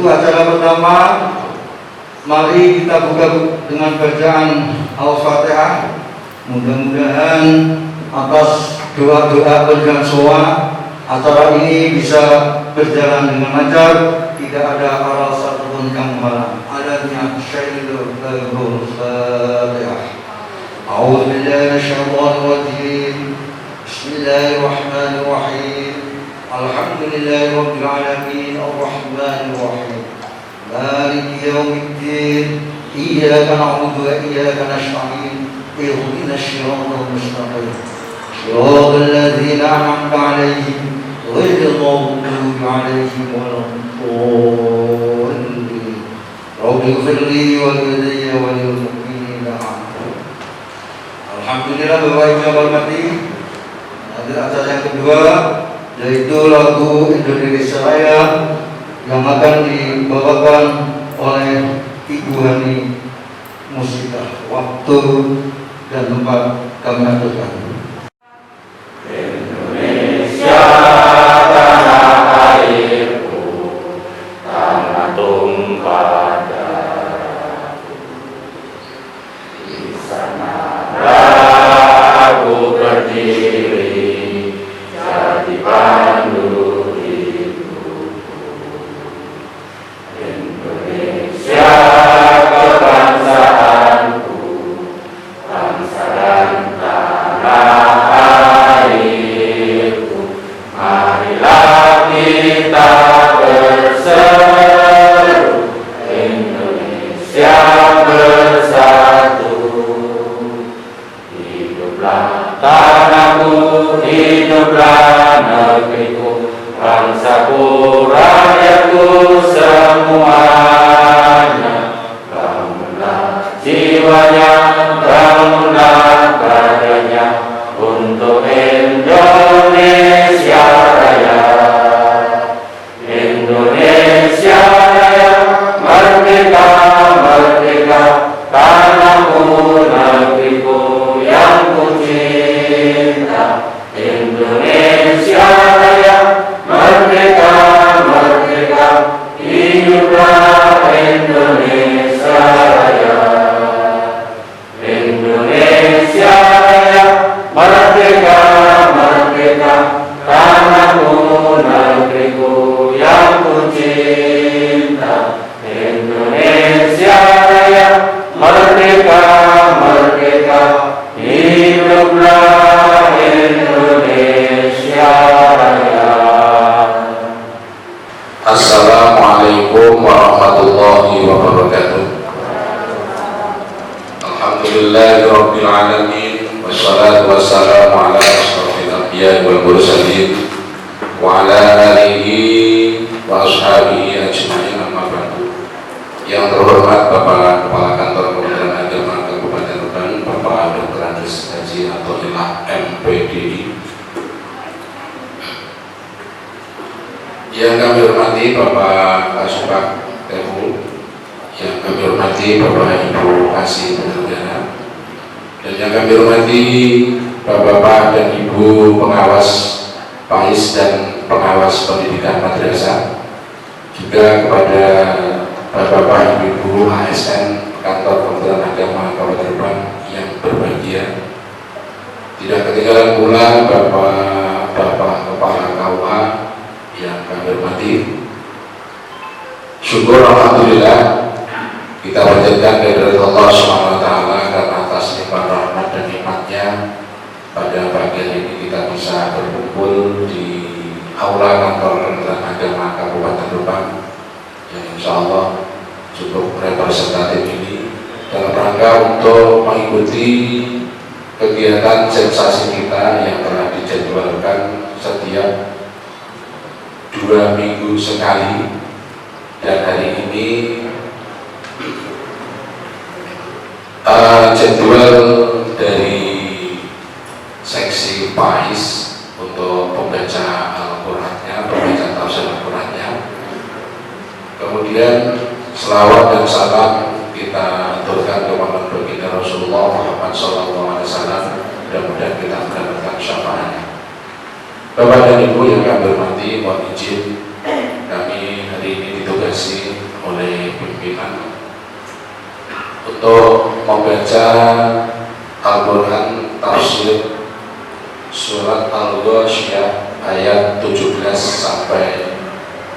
Untuk acara pertama, mari kita buka dengan bacaan Al-Fatihah. Mudah-mudahan atas doa-doa penjaga soa acara ini bisa berjalan dengan lancar, tidak ada aral satupun yang menghalang. Adanya syairul Fatihah. A'udzu billahi minasyaitonir rajim. Bismillahirrahmanirrahim. Alhamdulillahirabbil alamin arrahmanir rahim. Maliki yaumiddin. Iyyaka na'budu wa iyyaka nasta'in. Ihdinas siratal mustaqim. Shiratal ladzina an'amta 'alaihim ghairil maghdubi 'alaihim waladdallin. Rabbighfir li wa li wa lil mu'minina. Alhamdulillah, Bapak Ibu yang hormati, hadir acara yang kedua yaitu lagu Indonesia Raya yang akan dibawakan oleh Ibu Hani Musika. Waktu dan tempat kami aturkan. Indonesia tanah airku, tanah tumpah darahku. Di sana aku berdiri, jadi pandu hidupku. Indonesia kebangsaanku, bangsa dan tanah airku. Marilah kita berseru, Indonesia bersatu. Hiduplah tanahku, hiduplah negeriku, bangsaku, rakyatku semuanya. Bangunlah jiwanya, bangunlah badannya untuk Indonesia Raya. Indonesia Raya, merdeka, merdeka, tanahku, negeriku yang ku cinta. Indonesia Raya, merdeka, merdeka, hiduplah Indonesia Raya. Indonesia Raya, merdeka, merdeka, tanahku, negeriku yang ku cinta. Indonesia Raya, merdeka, merdeka, hiduplah Indonesia Raya. Assalamualaikum warahmatullahi wabarakatuh. Alhamdulillahirabbil alamin, wassalatu wassalamu ala asyrofil anbiya'i wal mursalin wa ala alihi wa ashabihi ajma'in, amma ba'du. Yang terhormat Bapak Kepala Kantor Kementerian Agama Kabupaten Tuban, Bapak Dr. Andes Haji Athaillah MPDI. Yang kami hormati Bapak Kasubag TU, yang kami hormati Bapak Ibu Kasih Penyelenggara, dan yang kami hormati Bapak dan Ibu pengawas PAIS dan pengawas pendidikan madrasah, juga kepada Bapak Ibu ASN Kantor Kementerian Agama Kabupaten Tuban yang berbahagia. Tidak ketinggalan pula Bapak Kepala KUA yang kami hormati. Syukur alhamdulillah kita panjatkan kehadirat Allah Subhanahu wa taala karena atas limpahan rahmat dan nikmatnya pada pagi ini kita bisa berkumpul di aula kantor Kementerian Agama Kabupaten Tuban yang insya Allah cukup representatif ini dalam rangka untuk mengikuti kegiatan sensasi kita yang telah dijadwalkan setiap 2 minggu sekali, dan hari ini jadwal dari seksi PAIS untuk pembaca Al-Qurannya, pembaca tafsir Al-Qurannya, kemudian selawat dan salam kita aturkan kepada baginda Rasulullah Muhammad SAW, mudah-mudahan kita mendapatkan syafaatnya. Bapak dan Ibu yang kami hormati, mohon izin kami hari ini ditugasi oleh pimpinan untuk membaca Al-Quran tafsir surat Al-Ghasyiyah ayat 17 sampai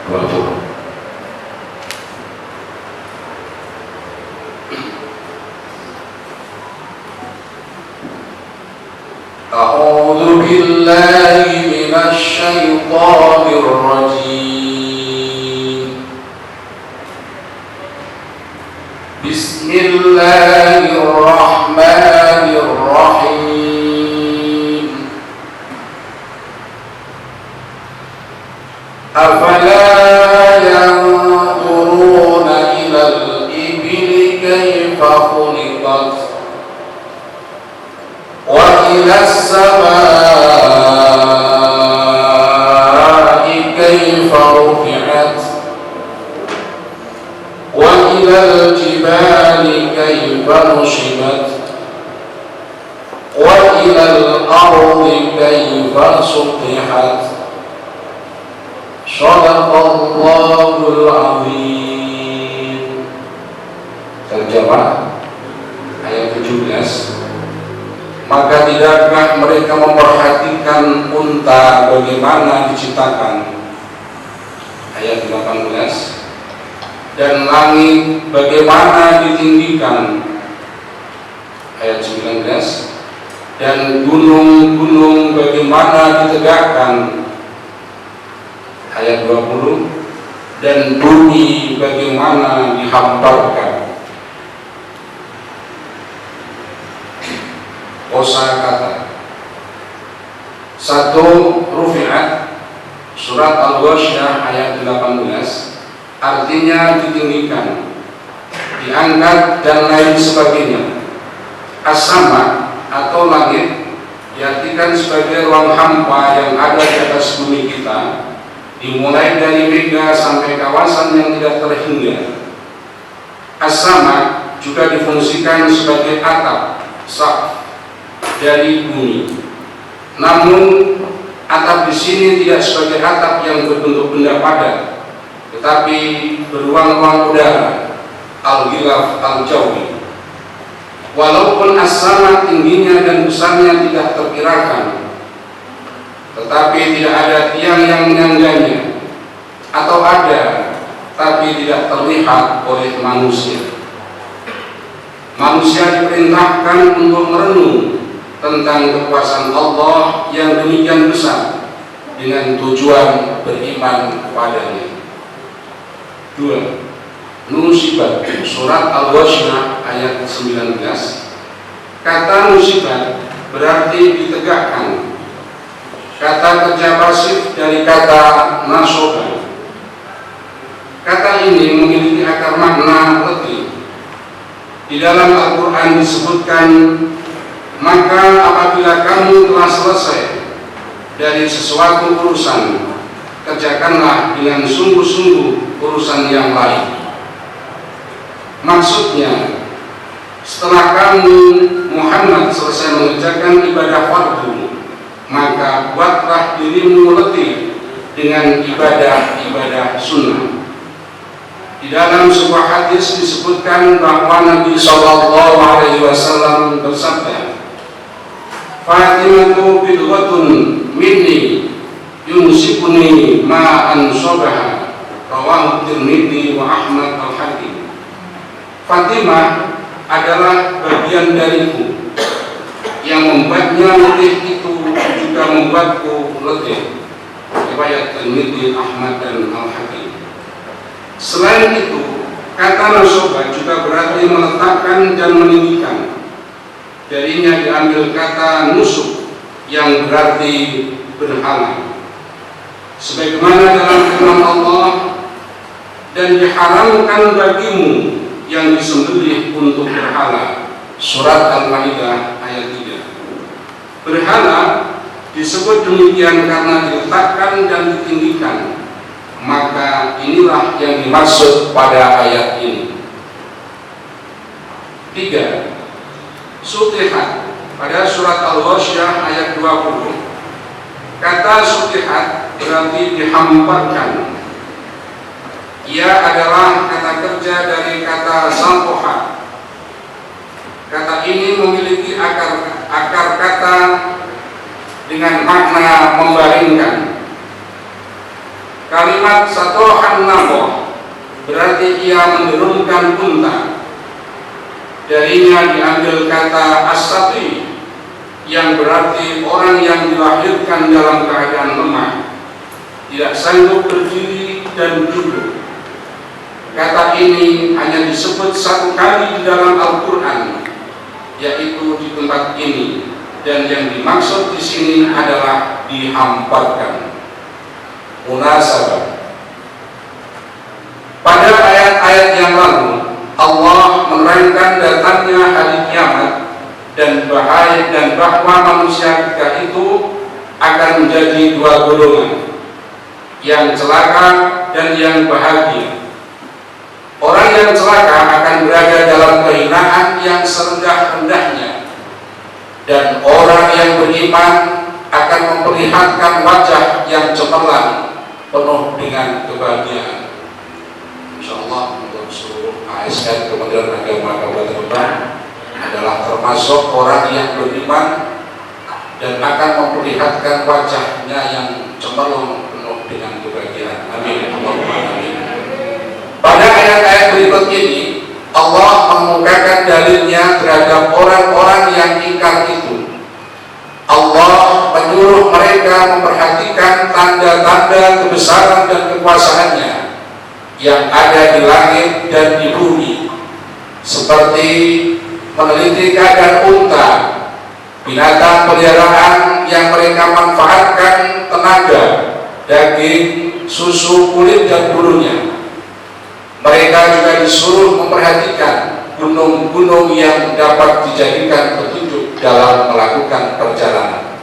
20. A'udzu billahi minasy syaithanir rajim. Bismillahirrahmanirrahim. Afala yanzuruna ilal ibili kaifa khuliqat wa ilas samaa'i kaifa rufi'at wa ilal jibali kaifa nusibat wa ilal ardi kaifa sutihat. Shadaqallahul azim. Terjemah ayat 17. Maka tidakkah mereka memperhatikan unta bagaimana diciptakan? Ayat 18. Dan langit bagaimana ditinggikan? Ayat 19. Dan gunung-gunung bagaimana ditegakkan? Ayat 20. Dan bumi bagaimana dihamparkan? Kosakata 1. Rufi'at surat Al-Ghasyiyah ayat 18 artinya ditinggikan, diangkat dan lain sebagainya. As-sama atau langit diartikan sebagai ruang hampa yang ada di atas bumi kita, dimulai dari mega sampai kawasan yang tidak terhingga. As-sama juga difungsikan sebagai atap, saqf dari bumi. Namun atap di sini tidak sebagai atap yang berbentuk benda padat, tetapi beruang-ruang udara, al-ghilaf al-jawi. Walaupun as-sama tingginya dan besarnya tidak terkirakan, tetapi tidak ada tiang yang menyangganya, atau ada tapi tidak terlihat oleh manusia. Manusia diperintahkan untuk merenung tentang kekuasaan Allah yang demikian besar dengan tujuan beriman kepadanya. 2. Nusibat surat Al-Ghasyiyah ayat 19. Kata nusibat berarti ditegakkan. Kata kerja pasif dari kata nasoba. Kata ini memiliki akar makna letih. Di dalam Al-Quran disebutkan, maka apabila kamu telah selesai dari sesuatu urusan, kerjakanlah dengan sungguh-sungguh urusan yang lain. Maksudnya, setelah kamu Muhammad selesai mengerjakan ibadah fardu, maka buatlah dirimu letih dengan ibadah-ibadah sunnah. Di dalam sebuah hadis disebutkan bahwa Nabi SAW bersabda, Fatimatu bidghatun minni yunsikuni ma ansabaha, rawahu Tirmidzi wa Ahmad al-Hakim. Fatimah adalah bagian dariku, yang membuatnya letih itu juga membuatku letih. Riwayat Tirmidzi, Ahmad dan al-Hakim. Selain itu, kata nasoba juga berarti meletakkan dan meninggikan. Darinya diambil kata nusuk yang berarti berhala. Sebagaimana dalam firman Allah, dan diharamkan bagimu yang disembelih untuk berhala. Surat Al-Maidah ayat 3. Berhala disebut demikian karena diletakkan dan ditinggikan. Maka inilah yang dimaksud pada ayat ini. 3. Sutihat pada surat Al-Ghasyiyah ayat 20. Kata sutihat berarti dihamparkan. Ia adalah kata kerja membaringkan. Kalimat satohan naboh berarti ia menurunkan unta. Darinya diambil kata as-sati yang berarti orang yang dilahirkan dalam keadaan lemah, tidak sanggup berdiri dan duduk. Kata ini hanya disebut satu kali di dalam Al-Quran, yaitu di tempat ini, dan yang dimaksud di sini adalah dihamparkan. Munasabah. Pada ayat-ayat yang lalu, Allah menerangkan datangnya hari kiamat dan bahaya dan bahwa manusia ketika itu akan menjadi dua golongan, yang celaka dan yang bahagia. Orang yang celaka akan berada dalam kehinaan yang serendah-rendahnya, dan orang yang beriman akan memperlihatkan wajah yang cemerlang penuh dengan kebahagiaan. Insyaallah untuk seluruh ASN Kementerian Agama Kabupaten Lebak adalah termasuk orang yang beriman dan akan memperlihatkan wajahnya yang cemerlang penuh dengan kebahagiaan. Amin. Allahumma amin. Pada ayat-ayat berikut ini Allah mengemukakan dalilnya terhadap orang-orang yang ingkar itu. Allah menyuruh mereka memperhatikan tanda-tanda kebesaran dan kekuasaannya yang ada di langit dan di bumi, seperti meneliti keadaan unta, binatang peliharaan yang mereka manfaatkan tenaga, daging, susu, kulit, dan bulunya. Mereka juga disuruh memperhatikan gunung-gunung yang dapat dijadikan petunjuk dalam melakukan perjalanan.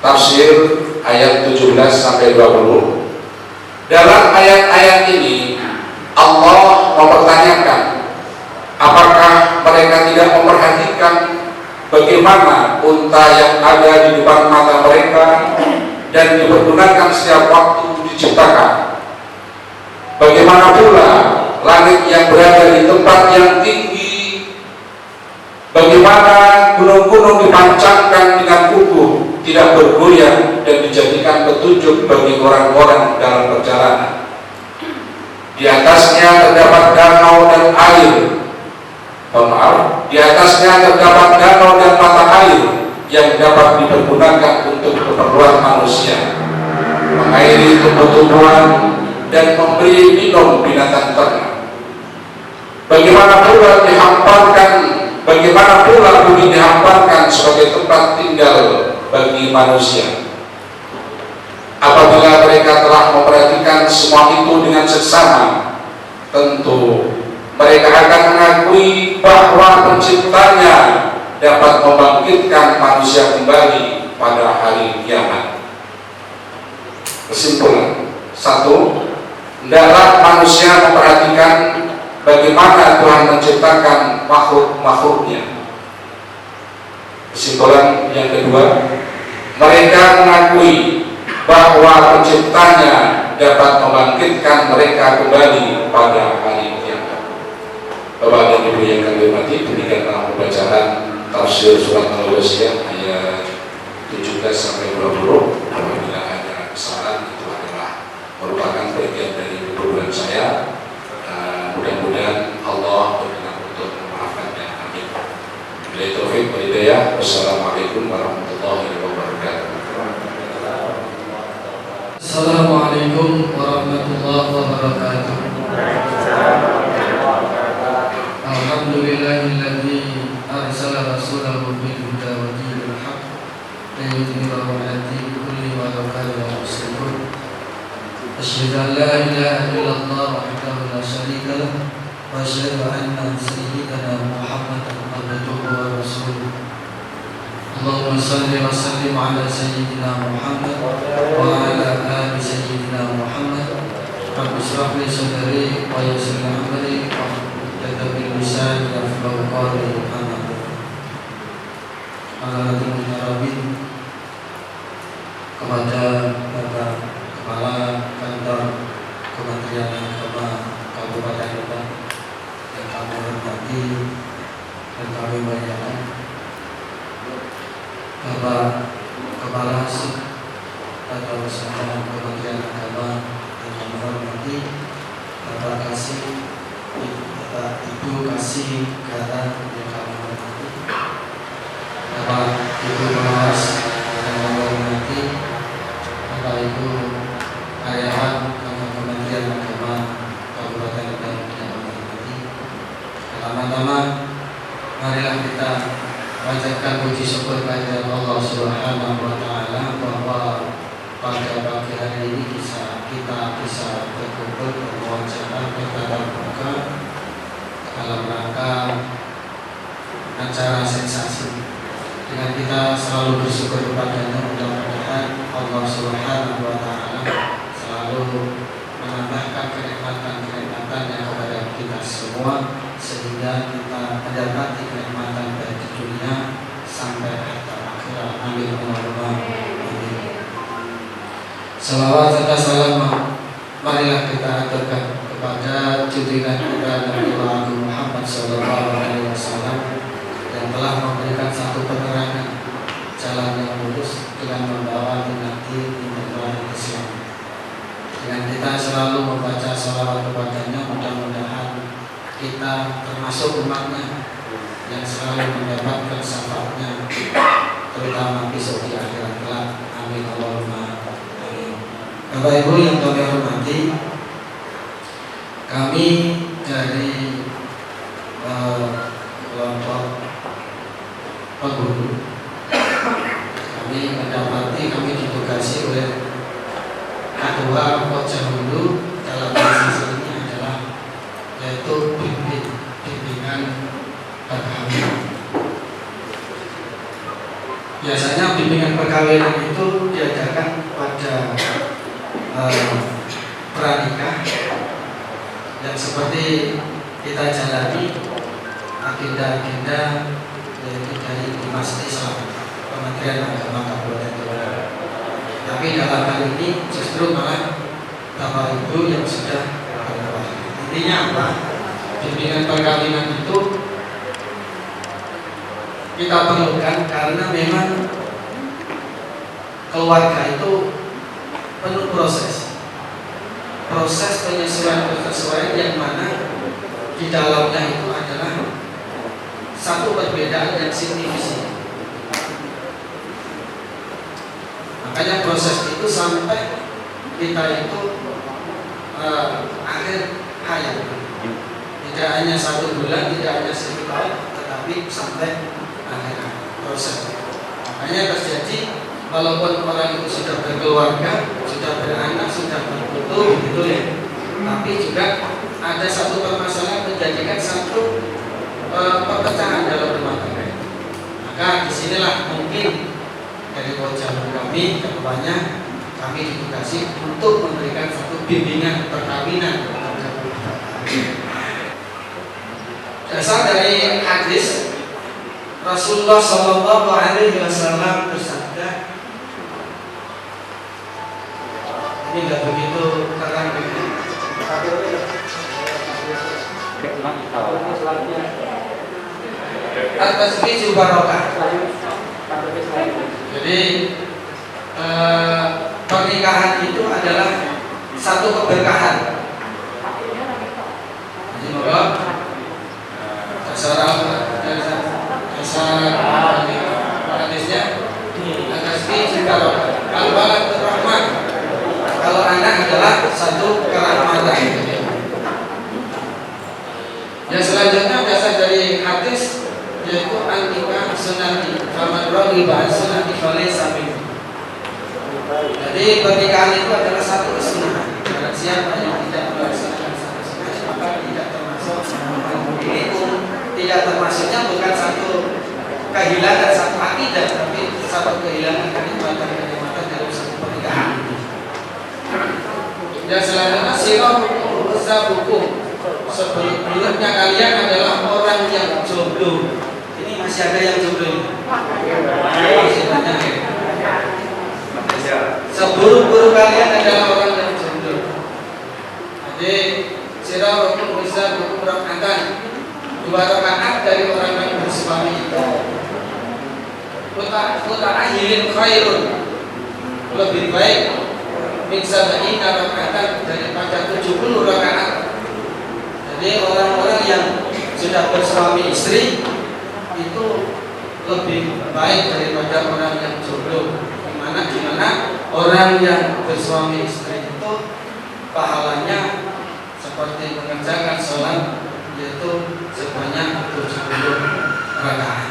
Tafsir ayat 17-20. Dalam ayat-ayat ini Allah mempertanyakan apakah mereka tidak memperhatikan bagaimana unta yang ada di depan mata mereka dan dipergunakan setiap waktu diciptakan. Bagaimana pula langit yang berada di tempat yang tinggi, bagaimana gunung-gunung dipancangkan dengan kukuh, tidak bergoyang dan dijadikan petunjuk bagi orang-orang dalam perjalanan. Di atasnya terdapat danau dan air. Di atasnya terdapat danau dan mata air yang dapat dipergunakan untuk keperluan manusia, mengairi tumbuh-tumbuhan dan memberi minum binatang ternak. Bagaimana pula bumi dihamparkan sebagai tempat tinggal bagi manusia. Apabila mereka telah memperhatikan semua itu dengan seksama, tentu mereka akan mengakui bahwa penciptanya dapat membangkitkan manusia kembali pada hari kiamat. Kesimpulan: 1. Hendaklah manusia memperhatikan bagaimana Tuhan menciptakan makhluk-makhluknya. Kesimpulan yang kedua, mereka mengakui bahwa penciptanya dapat membangkitkan mereka kembali pada hari kiamat. Bapak dan Ibu yang kami hormati, demikianlah pembacaan tafsir surat Al-Wasiyah ayat 17-20. Apabila ada kesalahan, itu adalah merupakan bagian dari keburukan saya. Mudah-mudahan Allah berkenan untuk memaafkannya. Amin. Billahi taufiq wal hidayah. Wassalamualaikum warahmatullahi wabarakatuh. Assalamualaikum warahmatullahi wabarakatuh. Alhamdulillahilladzi arsala rasulahu bil huda wa dinil haqq liyudhhirahu 'ala dini kulli walau karihal musyrikun. Asyhadu an la ilaha illallah wahdahu la syarika lahu wa asyhadu anna sayyidana Muhammadan abduhu wa rasuluh. Allahumma salli wa sallim ala sayyidina Muhammad wa ala ali sayyidina Muhammad. Rabbi shrah li sadri wa yassir li amri wahlul bil lisani yafqahu qawli. Alhamdulillah Rabbil kepada Bapak Kepala Kantor Kementerian Agama Kabupaten Lebak yang kami hormati dan kami muliakan, Bapak Kepala pada bersama Kementerian Agama yang kami hormati, Bapak Kasih, Bapak Ibu Kasih Negara yang kami hormati, Bapak Ibu Pengawas yang kami hormati, Bapak Ibu karyawan kantor Kementerian Agama Kabupaten Kendal yang kami hormati. Pertama-tama, marilah kita panjatkan puji syukur kepada Allah Subhanahu wa Ta'ala bahwa pada pagi hari ini kita bisa berkumpul berwawancara bertatap muka dalam rangka acara sensasi. Dengan kita selalu bersyukur kepadanya, mudah-mudahan Allah Subhanahu wa Ta'ala selalu menambahkan kenikmatan-kenikmatan yang kepada kita semua, sehingga kita mendapati kenikmatan baik di dunia sampai akhirat. Amin. Amin. Salawat serta salam marilah kita aturkan kepada junjungan kita Nabi Muhammad SAW yang telah memberikan satu penerangan jalan yang lurus dengan membawa nanti di Islam. Dengan kita selalu membaca salawat kepadanya, mudah-mudahan kita termasuk umatnya yang selalu mendapatkan syafaatnya, terutama besok di akhirat kelak. Amin Allahumma amin. Bapak Ibu yang kami hormati, kami dari kelompok penghulu, kami ditugasi oleh Ketua Pojahulu dalam sesi ini adalah yaitu bimbingan perkawinan. Biasanya bimbingan perkawinan itu diadakan pada pranikah yang seperti kita jalani agenda-agenda yaitu dari Dinas Islam Kementerian Agama Kabupaten Kendal. Tapi dalam hal ini justru malah Bapak Ibu yang sudah berkeluarga. Intinya apa? Bimbingan perkawinan itu kita perlukan karena memang keluarga itu penuh proses penyesuaian yang mana di dalamnya itu adalah satu perbedaan yang signifikan. Makanya proses itu sampai kita itu akhir hayat, tidak hanya 1 bulan, tidak hanya 1 tahun, tetapi sampai akhir proses. Makanya terjadi walaupun orang itu sudah berkeluarga, sudah beranak, sudah berputu, gitu ya, tapi juga ada satu permasalahan menjadikan satu perpecahan dalam rumah tangga. Maka disinilah mungkin dari Pojahulu kami kedepannya kami ditugasi untuk memberikan satu bimbingan perkawinan. Dasar dari hadis Rasulullah SAW bersabda, ini nggak begitu terang begini. Atas biju barokah. Jadi pernikahan itu adalah satu keberkahan. Jadi moga dasar hadisnya atas biju barokah. Al-walad rahmat. Kalau anak adalah satu kerahmatan. Yang selanjutnya dasar dari hadis yaitu an-nikah sunnati, faman raghiba an sunnati falaysa minni. Jadi pernikahan itu adalah satu kesunahan. Barang siapa yang tidak melaksanakan satu sunnah maka tidak termasuk. Ini pun tidak termasuknya bukan satu kehilangan satu akidah, tapi satu kehilangan kenikmatan dalam satu pernikahan. Yang selanjutnya sirah hukum. Sebelumnya kalian adalah orang yang jomblo. Ini masih ada yang jomblo ini. Masih banyak ya. Seburuk-buruk kalian adalah orang yang jomblo. Jadi sirah hukum bisa hukum rakatan 2 rakaat dari orang yang bersuami itu. Kuta'ahilin khairun. lebih baik min sab'ina rakaatan daripada 70 rakaat. Jadi orang-orang yang sudah bersuami istri itu lebih baik daripada orang yang jomblo. Dimana orang yang bersuami istri itu pahalanya seperti mengerjakan sholat yaitu sebanyak 70 rakaat.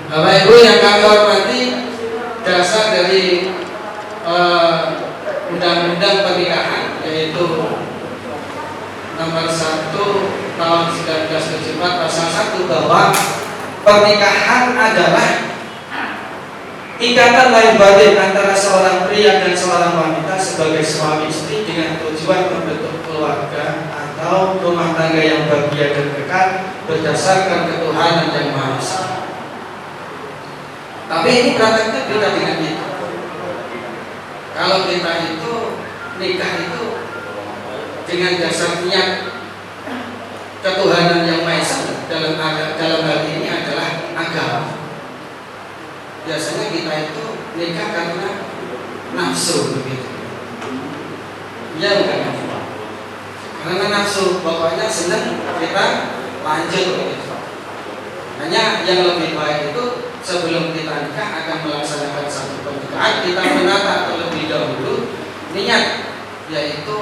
Bapak Ibu yang kami hormati, dasar dari undang-undang pernikahan yaitu nomor 1 tahun 1974 pasal 1 bahwa pernikahan adalah ikatan lahir batin antara seorang pria dan seorang wanita sebagai suami istri dengan tujuan membentuk keluarga atau rumah tangga yang bahagia dan kekal berdasarkan ketuhanan yang Maha Esa. Tapi ini prakteknya beda dengan kita. Kalau kita itu nikah itu dengan dasar niat ketuhanan yang Maha Esa, dalam hal ini adalah agama. Biasanya kita itu nikah karena nafsu begitu. Ya bukan nafsu. Karena nafsu, pokoknya senang kita lanjut begitu. Hanya yang lebih baik itu sebelum kita nikah akan melaksanakan satu pernikahan, kita menata terlebih dahulu niat, yaitu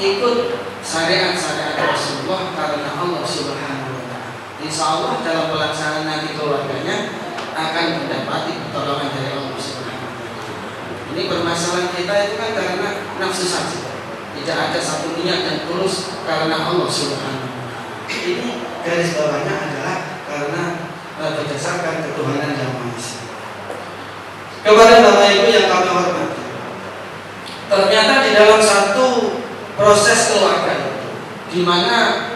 ikut syariat-syariat Rasulullah karena Allah Subhanahu wa Ta'ala. Insya Allah dalam pelaksanaan nanti keluarganya akan mendapati pertolongan dari Allah Subhanahu wa Ta'ala. Ini permasalahan kita itu kan karena nafsu saja, tidak ada satu niat yang tulus karena Allah Subhanahu wa Ta'ala. Ini garis bawahnya adalah karena berdasarkan ketuhanan yang Maha Esa. Kepada Bapak Ibu yang kami hormati, ternyata di dalam satu proses keluarga itu, di mana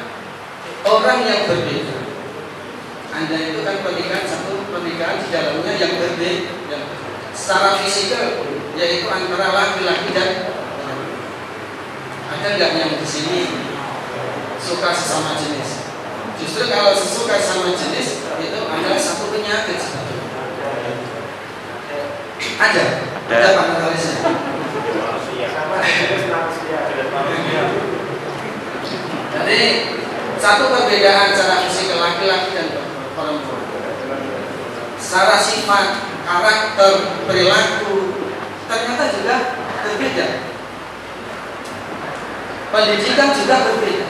orang yang berbeda, Anda itu kan pernikahan, satu pernikahan di dalamnya yang berbeda secara fisikal, yaitu antara laki-laki dan wanita. Ada nggak yang di sini suka sesama jenis? Justru kalau sesuka sama jenis itu adalah satu penyakit sebetulnya. Ada panelisnya. Jadi satu perbedaan secara fisik laki-laki dan perempuan. Secara sifat, karakter, perilaku ternyata juga berbeda. Pendidikan juga berbeda.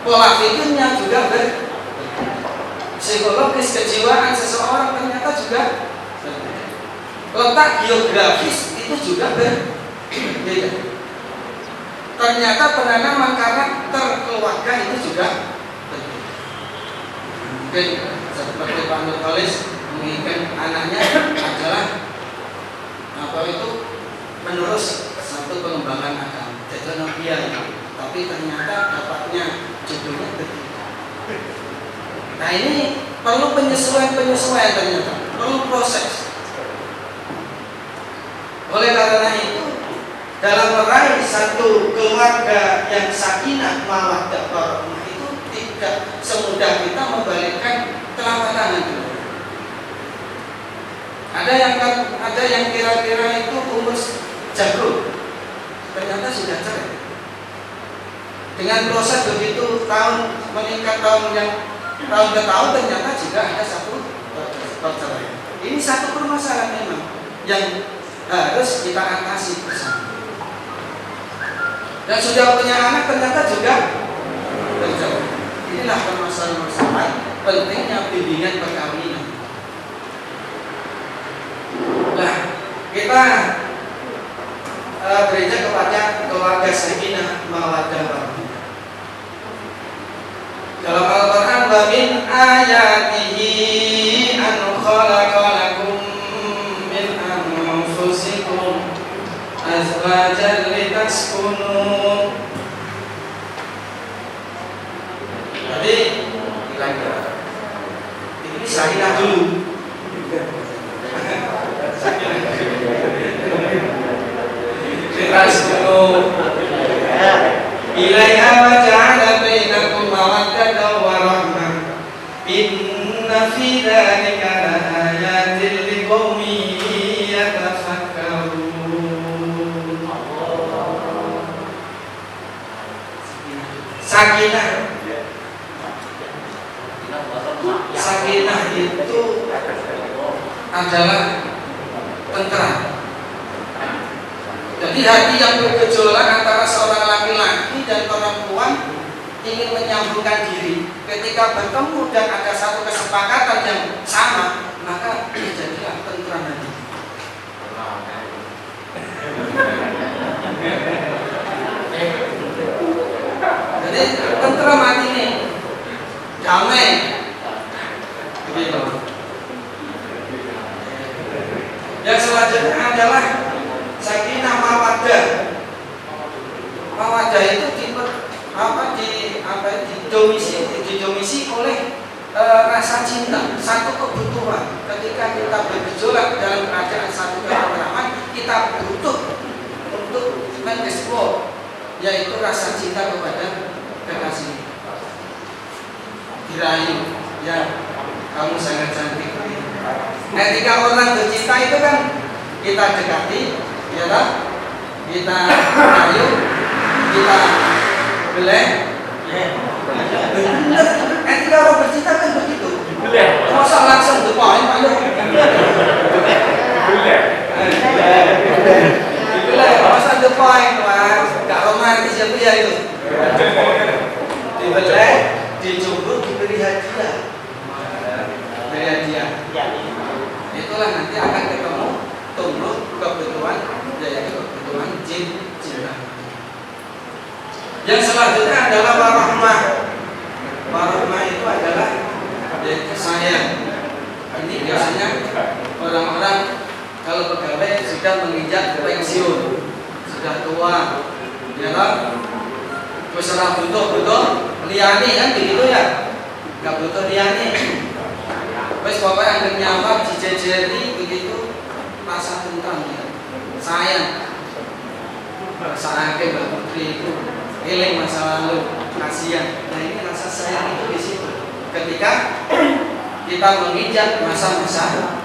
Pola pikirnya juga berbeda. Psikologis kejiwaan seseorang ternyata juga berbeda. Letak geografis itu juga berbeda. Ternyata penanaman karakter keluarga itu juga berbeda. Mungkin seperti Pak Nurholis menginginkan anaknya adalah menerus satu pengembangan agama teknologi, tapi ternyata dapatnya jodohnya berbeda. Nah ini perlu penyesuaian ternyata, perlu proses. Oleh karena itu, dalam meraih satu keluarga yang sakinah mawaddah warahmah itu tidak semudah kita membalikkan telapak tangan. Ada yang kira-kira itu umur jago, ternyata sudah cerai. Dengan proses begitu tahun meningkat tahun ke tahun ternyata juga ada satu perceraian. Ini satu permasalahan memang yang harus kita atasi bersama. Dan sudah punya anak ternyata juga bercerai. Inilah permasalahan pentingnya bimbingan perkawinan. Nah, kita bereja kepada keluarga sakinah mawaddah warahmah. Dalam Al-Quran, wa min ayatihi an khalaqa lakum min anfusikum azwajan litaskunu. Jadi ini sakinah dulu. Litaskunu ilaiha wa ja'ala bainakum mawaddatan wa rahmah. Inna fi dzalika laayatin Sakinah. Sakinah itu adalah tentram. Jadi hati yang bergejolak antara seorang laki-laki dan perempuan ingin menyambungkan diri. Ketika bertemu dan ada satu kesepakatan yang sama, maka jadilah tentram hati. Jadi tentram hati ini, damai. Begitu. Yang selanjutnya adalah sakinah mawaddah. Mawaddah itu didomisi oleh rasa cinta, satu kebutuhan. Ketika kita bergejolak dalam keadaan satu ketentraman, kita butuh untuk mengeksplor, yaitu rasa cinta kepada kekasih. Dirayu, ya kamu sangat cantik. Ketika orang bercinta itu kan kita dekati, ya kan? Kita rayu, kita beleh. Bener, ketika orang bercinta kan begitu. Masa langsung depan, ayo. Beleh, masa depan, mas. Gak romantis ya pria itu. Dibeleh, dijumbuh, diberi hadiah. Beri hadiah. Itulah nanti akan ketemu tumbuh kebutuhan, yaitu kebutuhan cinta. Yang selanjutnya adalah warahmah. Warahmah itu adalah yaitu sayang. Ini biasanya orang-orang kalau pegawai sudah menginjak pensiun, sudah tua, ya kan? Terus butuh liani kan begitu ya? Gak butuh liani. Wes pokoknya yang nyamar dijejeri begitu rasa tentram ya, sayang. Saake Mbak Putri itu eling masa lalu, kasihan. Nah ini rasa sayang itu di situ. Ketika kita menginjak masa-masa